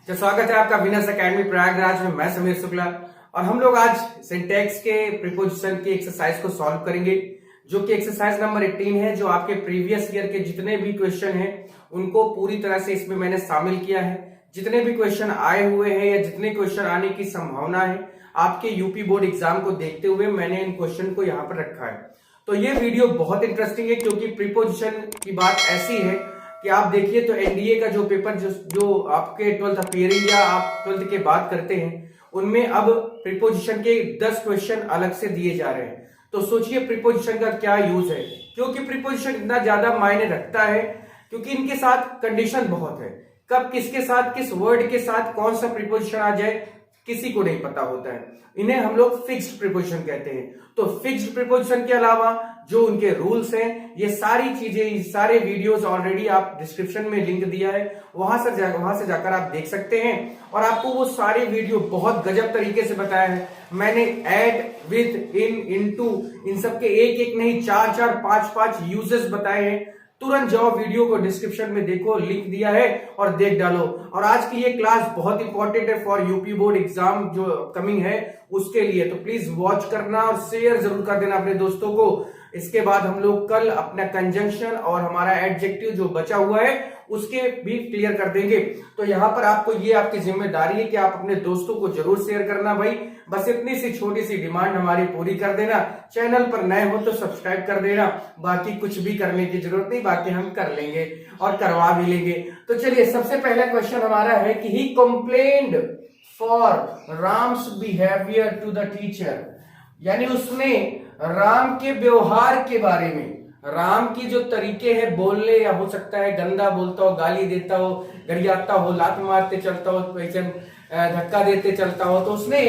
तो स्वागत है आपका विनर्स एकेडमी प्रयागराज में। मैं समीर शुक्ला और हम लोग आज सिंटैक्स के प्रीपोजिशन की एक्सरसाइज को सॉल्व करेंगे, जो कि एक्सरसाइज नंबर 18 है। जो आपके प्रीवियस ईयर के जितने भी क्वेश्चन हैं उनको पूरी तरह से इसमें मैंने शामिल किया है। जितने भी क्वेश्चन आए हुए हैं या जितने क्वेश्चन आने की संभावना है आपके यूपी बोर्ड एग्जाम को देखते हुए मैंने इन क्वेश्चन को यहाँ पर रखा है। तो ये वीडियो बहुत इंटरेस्टिंग है क्योंकि प्रीपोजिशन की बात ऐसी है कि आप देखिए तो एनडीए का जो पेपर जो आपके 12th अपीयरिंग या आप 12th के बाद करते हैं उनमें अब प्रीपोजिशन के 10 क्वेश्चन अलग से दिए जा रहे हैं। तो सोचिए प्रीपोजिशन का क्या यूज है, क्योंकि प्रीपोजिशन इतना ज्यादा मायने रखता है क्योंकि इनके साथ कंडीशन बहुत है। कब किसके साथ किस वर्ड के साथ कौन सा प्रीपोजिशन आ जाए किसी को नहीं पता होता है। इन्हें हम लोग फिक्स्ड प्रीपोजिशन कहते हैं। तो फिक्स्ड प्रीपोजिशन के अलावा जो उनके रूल्स हैं, ये सारी चीजें, सारे वीडियोस ऑलरेडी आप डिस्क्रिप्शन में लिंक दिया है, वहां से जाकर आप देख सकते हैं। और आपको वो सारे वीडियो बहुत गजब तरीके से बताया है मैंने। एड, विद, इन, इनटू, इन सबके एक एक नहीं 4-4, 5-5 यूजेस बताए हैं। तुरंत जाओ वीडियो को डिस्क्रिप्शन में देखो, लिंक दिया है और देख डालो। और आज की ये क्लास बहुत इंपॉर्टेंट है फॉर यूपी बोर्ड एग्जाम जो कमिंग है उसके लिए। तो प्लीज वॉच करना और शेयर जरूर कर देना अपने दोस्तों को। इसके बाद हम लोग कल अपना कंजंक्शन और हमारा एडजेक्टिव जो बचा हुआ है उसके भी क्लियर कर देंगे। तो यहाँ पर आपको ये आपकी जिम्मेदारी है कि आप अपने दोस्तों को जरूर शेयर करना भाई। बस इतनी सी छोटी सी डिमांड हमारी पूरी कर देना। चैनल पर नए हो तो सब्सक्राइब कर देना। बाकी कुछ भी करने की जरूरत नहीं, बाकी हम कर लेंगे और करवा भी लेंगे। तो चलिए सबसे पहला क्वेश्चन हमारा है कि he complained for Ram's behaviour to the teacher, यानी उसने राम के व्यवहार के बारे में, राम की जो तरीके हैं बोलने, या हो सकता है गंदा बोलता हो, गाली देता हो, गरियाता हो, लात मारते चलता हो, धक्का देते चलता हो, तो उसने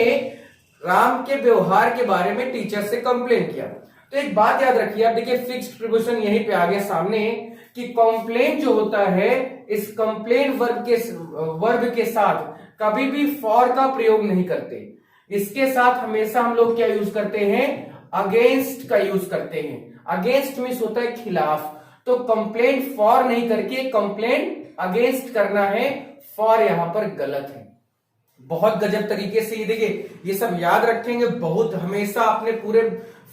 राम के व्यवहार के बारे में टीचर से कंप्लेन किया। तो एक बात याद रखिए, आप देखिए फिक्स्ड प्रीपोजिशन यहीं पे आ गया सामने कि कंप्लेन जो होता है इस कंप्लेन वर्ब के साथ कभी भी फॉर का प्रयोग नहीं करते। इसके साथ हमेशा हम लोग क्या यूज करते हैं, अगेंस्ट का यूज करते हैं। अगेंस्ट मीन्स होता है खिलाफ। तो कंप्लेन फॉर नहीं करके कंप्लेन अगेंस्ट करना है, फॉर यहां पर गलत है। बहुत गजब तरीके से ये देखिए, ये सब याद रखेंगे बहुत। हमेशा अपने पूरे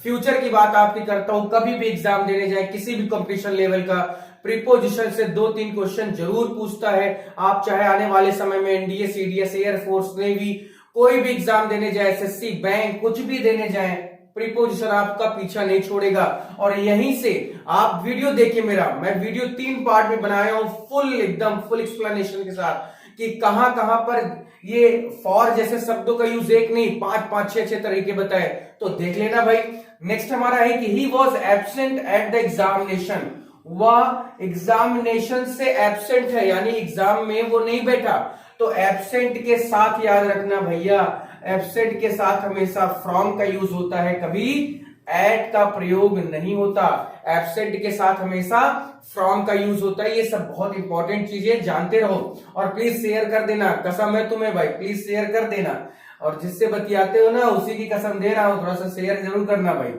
फ्यूचर की बात आपकी करता हूं, कभी भी एग्जाम देने जाए किसी भी कंपटीशन लेवल का, प्रीपोजिशन से 2-3 क्वेश्चन जरूर पूछता है। आप चाहे आने वाले समय में एनडीए, सीडीएस, एयरफोर्स, नेवी, कोई भी एग्जाम देने जाए, एसएससी, बैंक, कुछ भी देने जाए, प्रीपोजिशन आपका पीछा नहीं छोड़ेगा। और यहीं से आप वीडियो देखिए मेरा, मैं वीडियो 3 पार्ट में बनाया हूं, एकदम फुल एक्सप्लेनेशन के साथ कि कहां कहां पर ये फॉर जैसे शब्दों का यूज एक नहीं 5-5, 6-6 तरीके बताए, तो देख लेना भाई। नेक्स्ट हमारा है कि he was absent at the examination. वह एग्जामिनेशन से एब्सेंट है, यानी एग्जाम में वो नहीं बैठा। तो एब्सेंट के साथ याद रखना भैया, एब्सेंट के साथ हमेशा फ्रॉम का यूज होता है, कभी एट का प्रयोग नहीं होता। एब्सेंट के साथ हमेशा फ्रॉम का यूज होता है। ये सब बहुत इंपॉर्टेंट चीजें जानते रहो और प्लीज शेयर कर देना, कसम है तुम्हें भाई, प्लीज शेयर कर देना। और जिससे बतियाते हो ना उसी की कसम दे रहा हूं, थोड़ा सा शेयर जरूर करना भाई।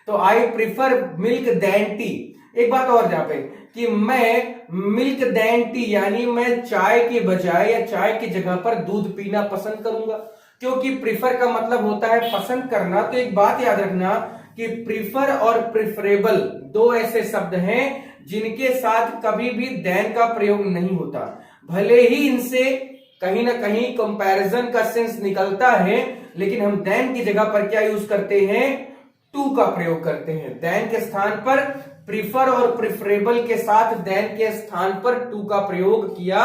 तो I prefer milk than tea. एक बात और यहाँ पे कि मैं मिल्क देन टी, यानी मैं चाय के बजाय या चाय की जगह पर दूध पीना पसंद करूंगा, क्योंकि प्रिफर का मतलब होता है पसंद करना। तो एक बात याद रखना कि प्रिफर और प्रिफरेबल 2 ऐसे शब्द हैं जिनके साथ कभी भी देन का प्रयोग नहीं होता। भले ही इनसे कहीं ना कहीं कंपैरिजन का सेंस निकलता है, लेकिन हम देन की जगह पर क्या यूज करते हैं, टू का प्रयोग करते हैं। देन के स्थान पर प्रिफर और प्रिफरेबल के साथ देन के स्थान पर टू का प्रयोग किया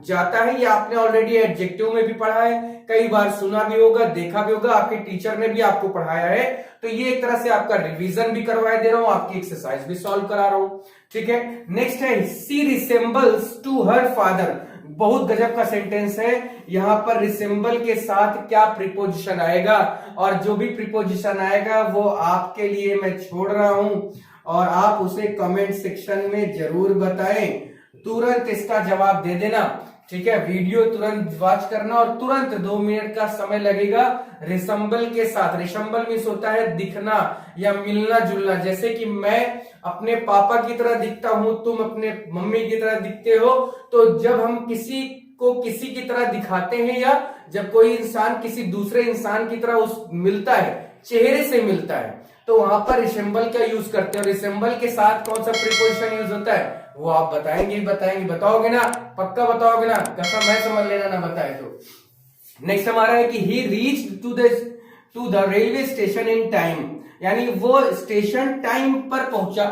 जाता है। ये आपने ऑलरेडी एडजेक्टिव में भी पढ़ा है, कई बार सुना भी होगा, देखा भी होगा, आपके टीचर ने भी आपको पढ़ाया है। तो ये एक तरह से आपका रिवीजन भी करवाए दे रहा हूं, आपकी एक्सरसाइज भी सॉल्व करा रहा हूं, ठीक है। नेक्स्ट है सी रिसेंबल्स टू हर फादर। बहुत गजब का सेंटेंस है। यहां पर रिसेंबल के साथ क्या प्रीपोजिशन आएगा, और जो भी प्रीपोजिशन आएगा वो आपके लिए मैं छोड़ रहा हूं और आप उसे कमेंट सेक्शन में जरूर बताएं। तुरंत इसका जवाब दे देना, ठीक है। वीडियो तुरंत वॉच करना और तुरंत 2 मिनट का समय लगेगा। रिसेंबल के साथ, रिसेंबल मीन्स होता है दिखना या मिलना जुलना। जैसे कि मैं अपने पापा की तरह दिखता हूं, तुम अपने मम्मी की तरह दिखते हो। तो जब हम किसी को किसी की तरह दिखाते हैं, या जब कोई इंसान किसी दूसरे इंसान की तरह उस मिलता है, चेहरे से मिलता है, तो वहां पर रिसेंबल का यूज करते हैं। और रिसेंबल के साथ कौन सा प्रीपोजिशन यूज होता है वो आप बताएंगे, बताओगे ना, पक्का बताओगे ना, कसम है, समझ लेना ना बताए तो। नेक्स्ट हमारा है कि he reached to the railway station in time, यानी वो स्टेशन टाइम पर पहुंचा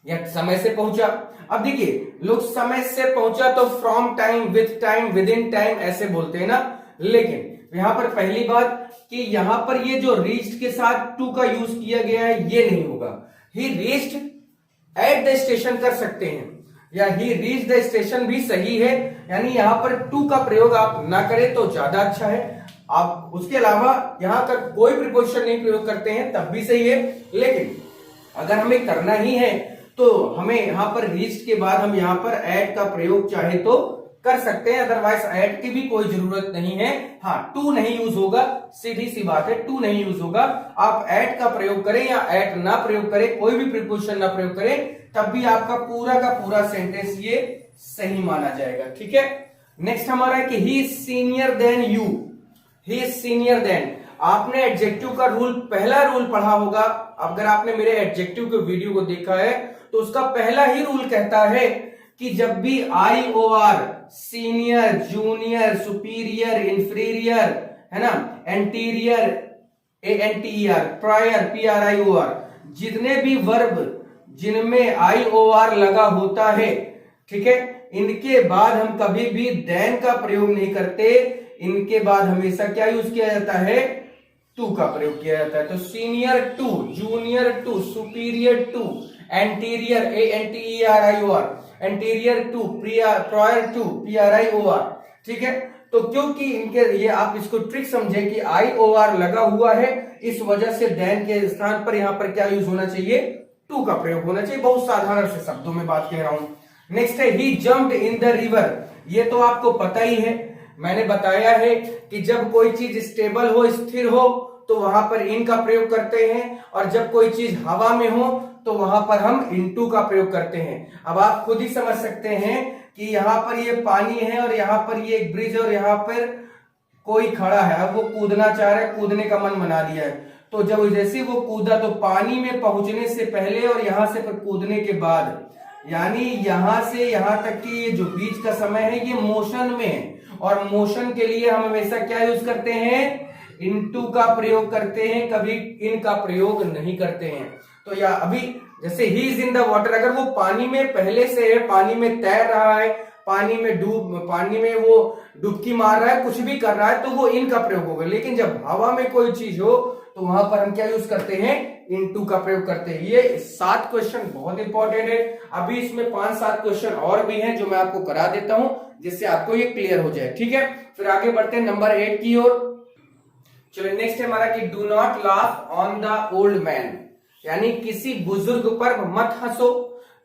या समय से पहुंचा। अब देखिए, लोग समय से पहुंचा तो from time, with time, with in time ऐसे बोलते हैं ना, लेकिन यहां पर पहली बात कि यहां पर ये जो रीच्ड के साथ टू का यूज किया गया है ये नहीं होगा। ही रीच्ड एट द स्टेशन कर सकते हैं, या ही रीच द स्टेशन भी सही है, यानी यहां पर टू का प्रयोग आप ना करें तो ज्यादा अच्छा है। आप उसके अलावा यहां तक कोई प्रीपोजिशन नहीं प्रयोग करते हैं तब भी सही है, लेकिन अगर हमें करना ही है तो हमें यहां पर रीच के बाद हम यहां पर एट का प्रयोग चाहे तो कर सकते हैं, अदरवाइज एट की भी कोई जरूरत नहीं है। हाँ, टू नहीं यूज होगा, सीधी सी बात है, टू नहीं यूज होगा। आप एट का प्रयोग करें या एट ना प्रयोग करें, कोई भी प्रीपोजिशन ना प्रयोग करें, तब भी आपका पूरा का पूरा सेंटेंस ये सही माना जाएगा। ठीक है, नेक्स्ट हमारा है कि he is senior then you. He is senior then, आपने एडजेक्टिव का रूल, पहला रूल पढ़ा होगा। अगर आपने मेरे एडजेक्टिव के वीडियो को देखा है तो उसका पहला ही रूल कहता है कि जब भी IOR, senior, junior, superior, inferior, है ना, एंटीरियर, ANTER, प्रायर, PRIOR, जितने भी वर्ब जिनमें IOR लगा होता है, ठीक है, इनके बाद हम कभी भी देन का प्रयोग नहीं करते। इनके बाद हमेशा क्या यूज किया जाता है, टू का प्रयोग किया जाता है। तो senior to, junior to, superior to, anterior, ANTERIOR, anterior to, prior to, PRIOR। ठीक है, तो क्योंकि इनके, ये आप इसको ट्रिक समझे कि IOR लगा हुआ है, इस वजह से देन के स्थान पर यहां पर क्या यूज होना चाहिए, टू का प्रयोग होना चाहिए। बहुत साधारण से शब्दों में बात कह रहा हूं। नेक्स्ट है ही जम्प्ड इन द रिवर। ये तो आपको पता ही है, मैंने बताया है कि जब कोई चीज स्टेबल हो, स्थिर हो, तो वहां पर इन का प्रयोग करते हैं, और जब कोई चीज हवा में हो तो वहां पर हम इनटू का प्रयोग करते हैं। अब आप खुद ही समझ सकते हैं कि यहाँ पर ये पानी है और यहाँ पर ये एक ब्रिज, और यहाँ पर कोई खड़ा है, अब वो कूदना चाह रहा है, कूदने का मन बना दिया है, तो जब जैसे वो कूदा तो पानी में पहुंचने से पहले और यहां से फिर कूदने के बाद, यानी यहां से यहां तक की ये जो बीच का समय है ये मोशन में है, और मोशन के लिए हम हमेशा क्या यूज करते हैं, इनटू का प्रयोग करते हैं, कभी इन का प्रयोग नहीं करते हैं। तो या अभी जैसे he is in the water, अगर वो पानी में पहले से है, पानी में तैर रहा है, पानी में वो डुबकी मार रहा है, कुछ भी कर रहा है, तो वो इन का प्रयोग होगा। लेकिन जब हवा में कोई चीज हो तो वहां पर हम क्या यूज करते हैं, इनटू का प्रयोग करते हैं। ये 7 क्वेश्चन बहुत इंपॉर्टेंट है। अभी इसमें 5-7 क्वेश्चन और भी हैं जो मैं आपको करा देता हूं, जिससे आपको ये क्लियर हो जाए। ठीक है, फिर आगे बढ़ते हैं नंबर 8 की ओर। चलिए, नेक्स्ट है हमारा कि do not laugh on the old man, यानी किसी बुजुर्ग पर मत हंसो।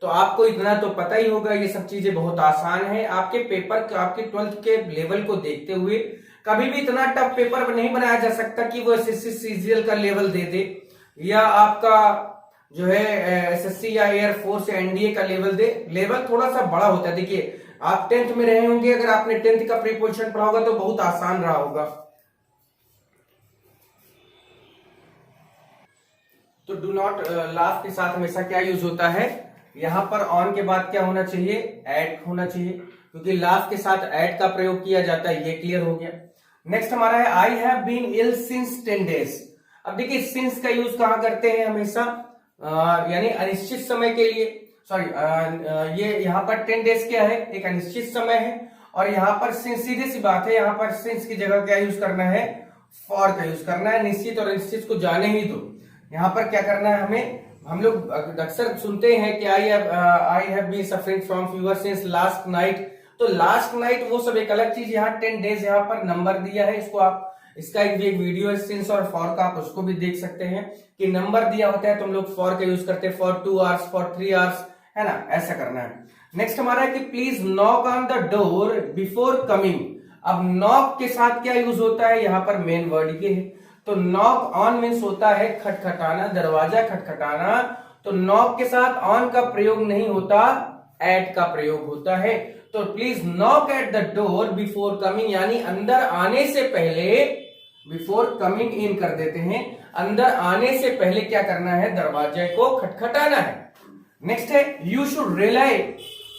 तो आपको इतना तो पता ही होगा, ये सब चीजें बहुत आसान है। आपके पेपर, आपके 12th के लेवल को देखते हुए कभी भी इतना टफ पेपर नहीं बनाया जा सकता कि वो SSC CGL का लेवल दे दे, या आपका जो है SSC या एयरफोर्स या NDA का लेवल दे। लेवल थोड़ा सा बड़ा होता है। देखिए, आप 10th में रहे होंगे, अगर आपने 10th का प्रीपोजिशन पढ़ा होगा तो बहुत आसान रहा होगा। तो डू नॉट लाफ के साथ हमेशा क्या यूज होता है, यहां पर ऑन के बाद क्या होना चाहिए, एट होना चाहिए, क्योंकि लाफ के साथ एट का प्रयोग किया जाता है। ये क्लियर हो गया। नेक्स्ट हमारा है I have been ill since 10 days। अब देखिए, सिंस का यूज कहां करते हैं, हमेशा यानी अनिश्चित समय के लिए। सॉरी, ये यहाँ पर 10 days क्या है, एक अनिश्चित समय है, और यहाँ पर सिंस, सीधी सी बात है, यहाँ पर सिंस की जगह क्या यूज करना है, फॉर का यूज करना है। निश्चित और अनिश्चित को जाने ही दो, यहाँ पर क्या करना है हमें, हम लोग अक्सर सुनते हैं कि I have been suffering from fever since last night. तो लास्ट नाइट वो सब एक अलग चीज, यहाँ 10 days यहाँ पर नंबर दिया है, इसको आप, इसका एक वीडियो है सिंस और फॉर का, आप उसको भी देख सकते हैं कि नंबर दिया होता है तो हम लोग फॉर का यूज करते हैं, फॉर 2 hours, फॉर 3 hours, है ना, ऐसा करना है। नेक्स्ट हमारा है कि please knock on the door before coming. अब नॉक के साथ क्या यूज होता है, यहाँ पर मेन वर्ड ये है। तो नॉक ऑन मीन्स होता है खटखटाना, दरवाजा खटखटाना। तो नॉक के साथ ऑन का प्रयोग नहीं होता, एट का प्रयोग होता है। तो please knock at the door before coming, यानी अंदर आने से पहले, बिफोर कमिंग इन कर देते हैं, अंदर आने से पहले क्या करना है, दरवाजे को खटखटाना है। नेक्स्ट है यू शुड रिलाई,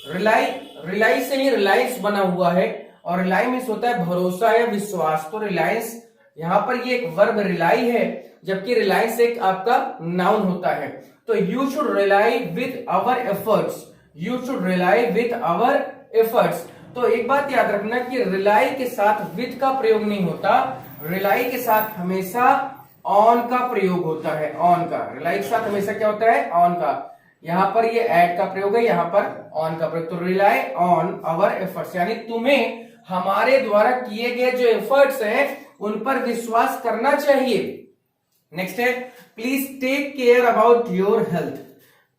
रिलाई से ही रिलायंस बना हुआ है, और रिलाई मीन्स होता है भरोसा या विश्वास। तो रिलायंस, यहां पर ये एक वर्ब रिलाई है, जबकि रिलायंस एक आपका नाउन होता है। तो you should rely with our efforts, you should rely with our efforts. तो एक बात याद रखना कि रिलाई के साथ विद का प्रयोग नहीं होता, रिलाई के साथ हमेशा ऑन का प्रयोग होता है, ऑन का। रिलाई के साथ हमेशा क्या होता है, ऑन का। यहां पर ये एट का प्रयोग है, यहां पर ऑन का प्रयोग। तो रिलाई ऑन आवर एफर्ट्स, यानी तुम्हें हमारे द्वारा किए गए जो एफर्ट्स हैं उन पर विश्वास करना चाहिए। नेक्स्ट है please take care about your health,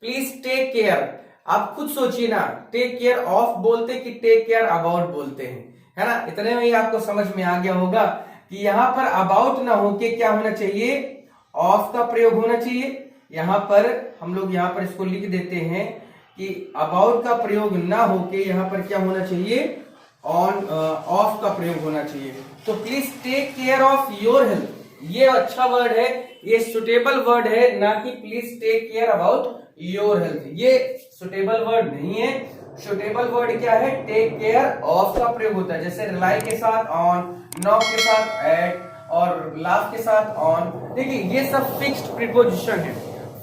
please take care. आप खुद सोचिए ना, टेक केयर ऑफ बोलते कि टेक केयर अबाउट बोलते हैं, है ना। इतने में ही आपको समझ में आ गया होगा कि यहां पर अबाउट ना होके क्या होना चाहिए, ऑफ का प्रयोग होना चाहिए। यहां पर हम लोग यहां पर इसको लिख देते हैं कि अबाउट का प्रयोग ना होके यहां पर क्या होना चाहिए, ऑन ऑफ का प्रयोग होना चाहिए। तो please take care of your health, ये अच्छा वर्ड है, ये सुटेबल वर्ड है, ना कि please take care about your health, ये सुटेबल वर्ड नहीं है। सुटेबल वर्ड क्या है, टेक केयर ऑफ का प्रयोग होता है, जैसे रिलाई के साथ ऑन, नॉक के साथ एट, और लाफ के साथ ऑन। देखिए ये सब फिक्स्ड प्रीपोजिशन है।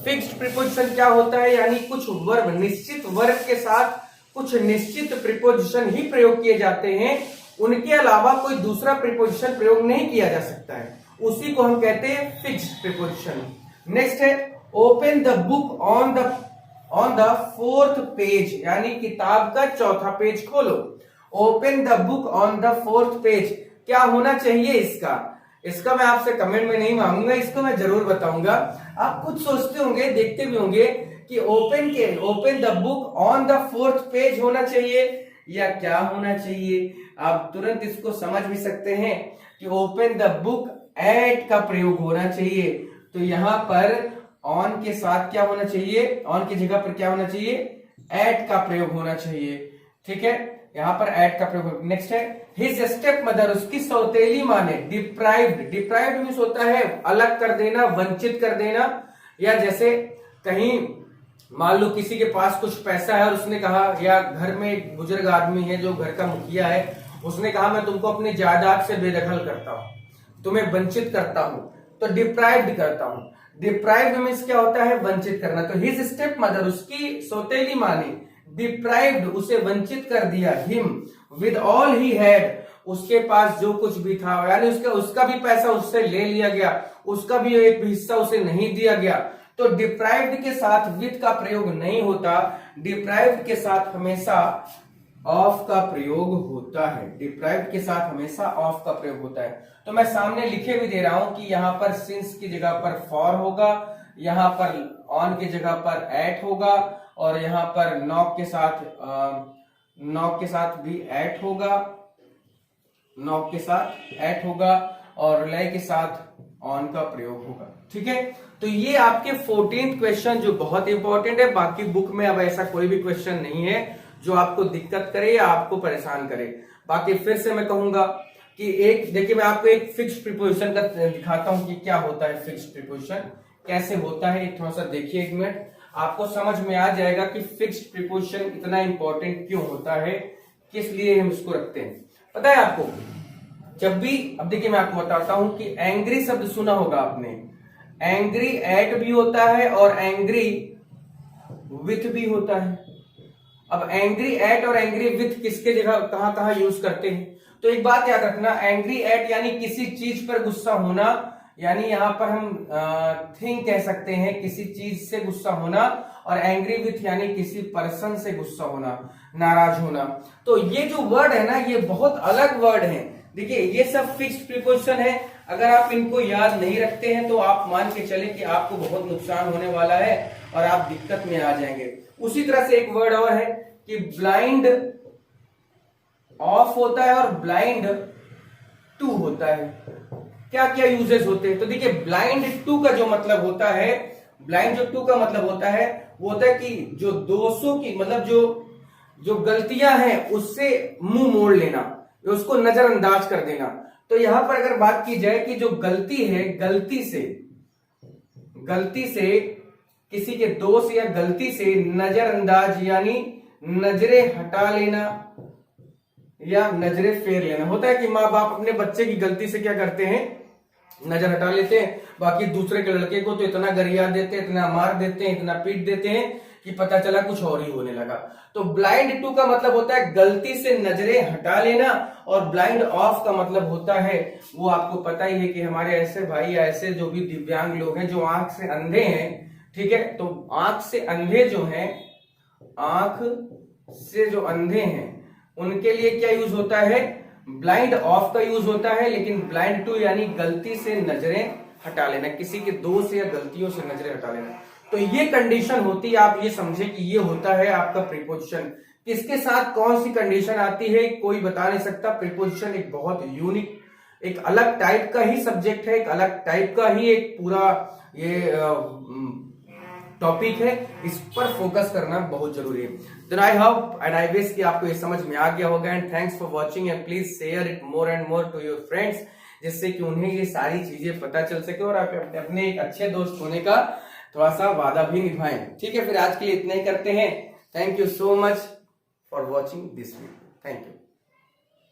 फिक्स्ड प्रीपोजिशन क्या होता है, यानी कुछ वर्ब, निश्चित वर्ब के साथ कुछ निश्चित प्रीपोजिशन ही प्रयोग किए जाते हैं, उनके अलावा कोई दूसरा प्रीपोजिशन प्रयोग नहीं किया जा सकता है, उसी को हम कहते हैं फिक्स्ड प्रीपोजिशन। नेक्स्ट है open the book on the fourth page, यानी किताब का चौथा पेज खोलो। Open the book on the fourth page, क्या होना चाहिए इसका मैं आपसे कमेंट में नहीं मांगूंगा, इसको मैं जरूर बताऊंगा। आप खुद सोचते होंगे, देखते भी होंगे कि open the book on the fourth page होना चाहिए या क्या होना चाहिए। आप तुरंत इसको समझ भी सकते हैं कि ओपन द बुक एट का प्रयोग होना चाहिए। तो यहां पर ऑन के साथ क्या होना चाहिए, ऑन की जगह पर क्या होना चाहिए, एट का प्रयोग होना चाहिए। ठीक है, यहां पर एट का प्रयोग। नेक्स्ट है हिज स्टेप मदर, उसकी सौतेली मां ने डिप्राइव्ड, डिप्राइव्ड मींस होता है अलग कर देना, वंचित कर देना। या जैसे कहीं मान लो किसी के पास कुछ पैसा है और उसने कहा, या घर में एक बुजुर्ग आदमी है जो घर का मुखिया है, उसने कहा मैं तुमको अपनी जायदाद से बेदखल करता हूं, तुम्हें वंचित करता हूं, तो डिप्राइव्ड करता हूं। डिप्राइव्ड मींस क्या होता है, वंचित करना। तो हिज स्टेप मदर, उसकी सौतेली मां ने डिप्राइव्ड, उसे वंचित कर दिया, him with all he had, उसके पास जो कुछ भी था, यानी उसका भी पैसा उससे ले लिया गया, उसका भी एक हिस्सा उसे नहीं दिया गया। तो डिप्राइव्ड के साथ विद का प्रयोग नहीं होता, डिप्राइव्ड के साथ हमेशा ऑफ का प्रयोग होता है, डिप्राइव्ड के साथ हमेशा ऑफ का प्रयोग होता है। तो मैं सामने लिखे भी दे रहा हूं कि यहां पर सिंस की जगह पर फॉर होगा, यहां पर ऑन की जगह पर एट होगा, और यहां पर नॉक के साथ भी एट होगा, नॉक के साथ एट होगा, और रिलाई के साथ ऑन का प्रयोग होगा। ठीक है, तो ये आपके 14th क्वेश्चन जो बहुत इंपॉर्टेंट है। बाकी बुक में अब ऐसा कोई भी क्वेश्चन नहीं है जो आपको दिक्कत करे या आपको परेशान करे। बाकी फिर से मैं कहूंगा कि एक देखिए, मैं आपको एक फिक्स्ड प्रीपोजिशन का दिखाता हूं कि क्या होता है फिक्स्ड प्रीपोजिशन, कैसे होता है। थोड़ा सा देखिए, एक मिनट, आपको समझ में आ जाएगा कि फिक्स्ड प्रीपोजिशन इतना इंपॉर्टेंट क्यों होता है, किस लिए हम इसको रखते हैं। पता है आपको, जब भी, अब देखिए मैं आपको बताता हूं कि एंग्री शब्द सुना होगा आपने, एंग्री एट भी होता है और एंग्री विथ भी होता है। अब एंग्री एट और एंग्री विथ किसके जगह कहां कहां यूज करते हैं, तो एक बात याद रखना, एंग्री एट यानी किसी चीज पर गुस्सा होना, यानी यहां पर हम थिंग कह सकते हैं, किसी चीज से गुस्सा होना, और एंग्री विथ यानी किसी पर्सन से गुस्सा होना, नाराज होना। तो ये जो वर्ड है ना, ये बहुत अलग वर्ड है। देखिए ये सब फिक्स्ड प्रीपोजिशन है, अगर आप इनको याद नहीं रखते हैं तो आप मान के चले कि आपको बहुत नुकसान होने वाला है और आप दिक्कत में आ जाएंगे। उसी तरह से एक वर्ड और है कि ब्लाइंड ऑफ होता है और ब्लाइंड टू होता है। क्या क्या यूजेस होते हैं, तो देखिए ब्लाइंड टू का जो मतलब होता है, ब्लाइंड जो टू का मतलब होता है वो होता है कि जो दोषों की, मतलब जो गलतियां हैं उससे मुंह मोड़ लेना, उसको नजरअंदाज कर देना। तो यहां पर अगर बात की जाए कि जो गलती है, गलती से किसी के दोष या गलती से नजरअंदाज यानी नजरें हटा लेना या नजरें फेर लेना। होता है कि माँ बाप अपने बच्चे की गलती से क्या करते हैं, नजर हटा लेते हैं, बाकी दूसरे के लड़के को तो इतना गरिया देते हैं, इतना मार देते हैं, इतना पीट देते हैं कि पता चला कुछ और ही होने लगा। तो ब्लाइंड टू का मतलब होता है गलती से नजरें हटा लेना, और ब्लाइंड ऑफ का मतलब होता है, वो आपको पता ही है कि हमारे ऐसे भाई या ऐसे जो भी दिव्यांग लोग हैं जो आंख से अंधे हैं, ठीक है, तो आंख से अंधे जो हैं, आंख से जो अंधे हैं उनके लिए क्या यूज होता है, ब्लाइंड ऑफ का यूज होता है। लेकिन ब्लाइंड टू यानी गलती से नजरें हटा लेना, किसी के दोष या गलतियों से नजरें हटा लेना। तो ये कंडीशन होती है, आप ये समझे कि ये होता है आपका प्रीपोजिशन। किसके साथ कौन सी कंडीशन आती है कोई बता नहीं सकता। प्रीपोजिशन एक बहुत यूनिक, एक अलग टाइप का ही सब्जेक्ट है, एक अलग टाइप का ही एक पूरा ये टॉपिक है, इस पर फोकस करना बहुत जरूरी है। Then I hope and I wish कि आपको ये समझ में आ गया होगा। And thanks for watching and please share it more and more to your friends, जिससे कि उन्हें ये सारी चीजें पता चल सके और आप अपने एक अच्छे दोस्त होने का थोड़ा सा वादा भी निभाएं। ठीक है, फिर आज के लिए इतना ही करते हैं। Thank you so much for watching this video. Thank you.